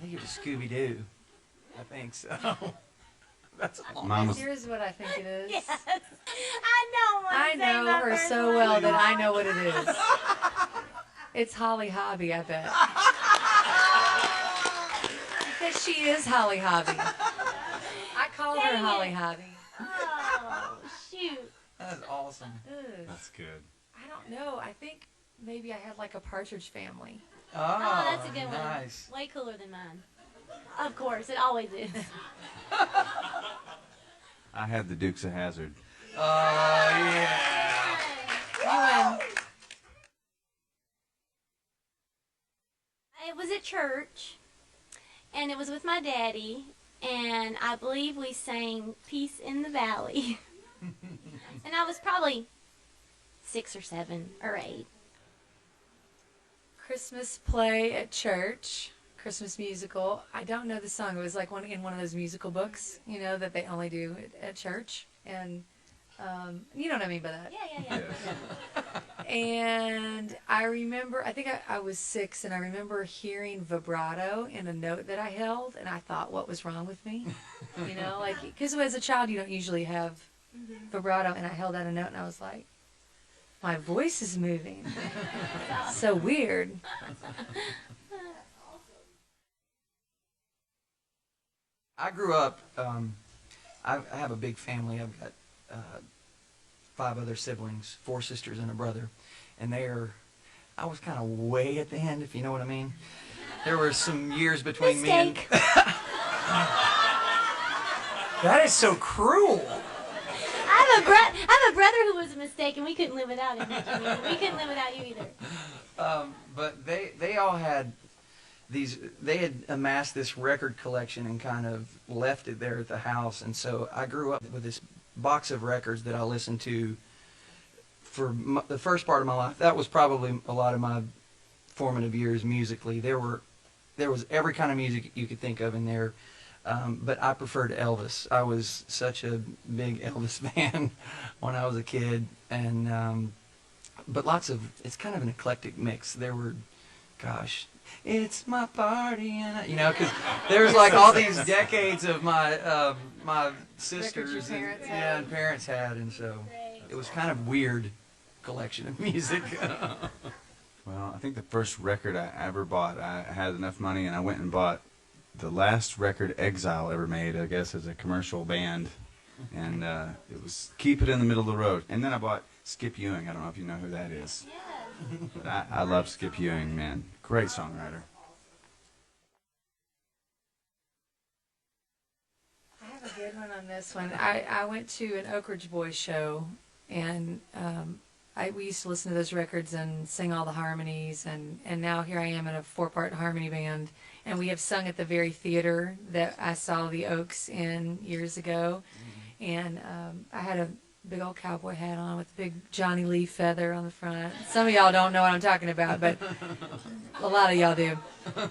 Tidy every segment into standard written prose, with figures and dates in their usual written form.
think it was Scooby-Doo. I think so. That's awesome. Mine was, Here's what I think it is. Yes. I know her so well that I know what it is. It's Holly Hobby, I bet. Because she is Holly Hobby. I called her Holly Hobby. Oh, shoot. That's awesome. Ugh. that's good. I don't know. I think maybe I had like a Partridge Family. Oh, that's a good nice. one. Way cooler than mine. Of course, it always is. I had the Dukes of Hazzard. Oh, yeah. You win. It was at church, and it was with my daddy, and I believe we sang Peace in the Valley. And I was probably 6 or 7 or 8. Christmas play at church. Christmas musical. I don't know the song. It was like in one of those musical books, you know, that they only do at church. And you know what I mean by that. Yeah. And I remember, I think I was 6, and I remember hearing vibrato in a note that I held, and I thought, what was wrong with me? You know, like, because as a child, you don't usually have vibrato, and I held out a note, and I was like, my voice is moving. So weird. I grew up, I have a big family. I've got 5 other siblings, 4 sisters and a brother. And I was kind of way at the end, if you know what I mean. There were some years between me and... That is so cruel. I have a brother who was a mistake, and we couldn't live without him. We couldn't live without you either. But they all had they had amassed this record collection and kind of left it there at the house. And so I grew up with this box of records that I listened to for the first part of my life. That was probably a lot of my formative years musically. There was every kind of music you could think of in there. But I preferred Elvis. I was such a big Elvis fan when I was a kid, and but it's kind of an eclectic mix. There were, gosh, it's my party, and you know, because there's like all these decades of my my sisters and parents had, and so it was kind of weird collection of music. Well, I think the first record I ever bought, I had enough money and I went and bought the last record Exile ever made, I guess, as a commercial band. And it was Keep It in the Middle of the Road. And then I bought Skip Ewing. I don't know if you know who that is. Yes. But I love Skip Ewing, man. Great songwriter. I have a good one on this one. I went to an Oak Ridge Boys show, and we used to listen to those records and sing all the harmonies, and now here I am in a 4-part harmony band, and we have sung at the very theater that I saw the Oaks in years ago, and I had a big old cowboy hat on with a big Johnny Lee feather on the front. Some of y'all don't know what I'm talking about, but a lot of y'all do.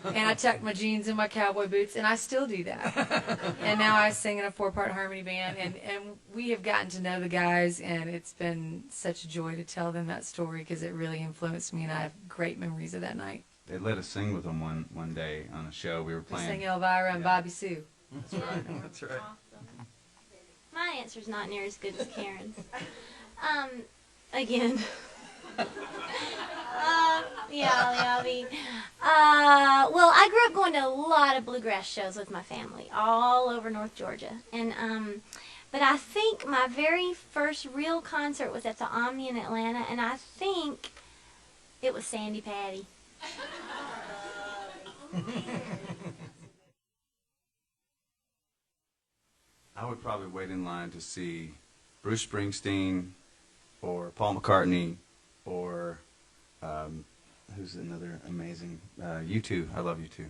And I tucked my jeans in my cowboy boots, and I still do that. And now I sing in a 4-part harmony band, and we have gotten to know the guys, and it's been such a joy to tell them that story because it really influenced me, and I have great memories of that night. They let us sing with them one day on a show we were We playing. sang Elvira and Bobby Sue. That's right. That's right. Awesome. My answer's not near as good as Karen's. Again. Yeah. Well, I grew up going to a lot of bluegrass shows with my family, all over North Georgia. And but I think my very first real concert was at the Omni in Atlanta, and I think it was Sandy Patty. I would probably wait in line to see Bruce Springsteen or Paul McCartney or who's another amazing, U2. I love U2.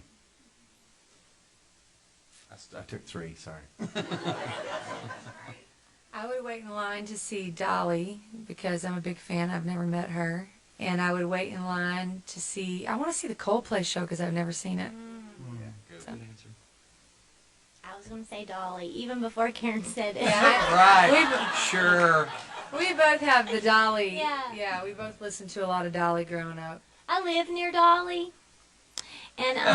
I took 3, sorry. I would wait in line to see Dolly because I'm a big fan. I've never met her. And I would wait in line to see, I want to see the Coldplay show because I've never seen it. Yeah, good. So. Good answer. I was going to say Dolly, even before Karen said it. Right. Sure. We both have the Dolly. Yeah. Yeah, we both listened to a lot of Dolly growing up. I live near Dolly, And and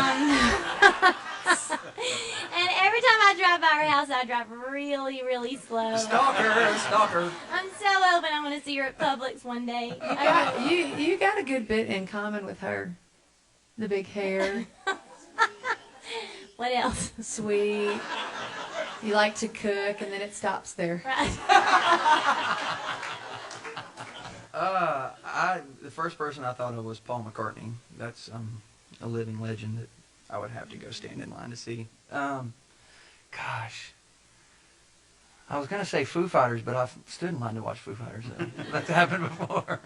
every time I drive by her house, I drive really, really slow. Stalker. I'm so hoping I'm going to see her at Publix one day. You got a good bit in common with her. The big hair, What else? sweet. You like to cook, and then it stops there. Right. The first person I thought of was Paul McCartney. That's a living legend that I would have to go stand in line to see. Gosh. I was going to say Foo Fighters, but I've stood in line to watch Foo Fighters. So that's happened before.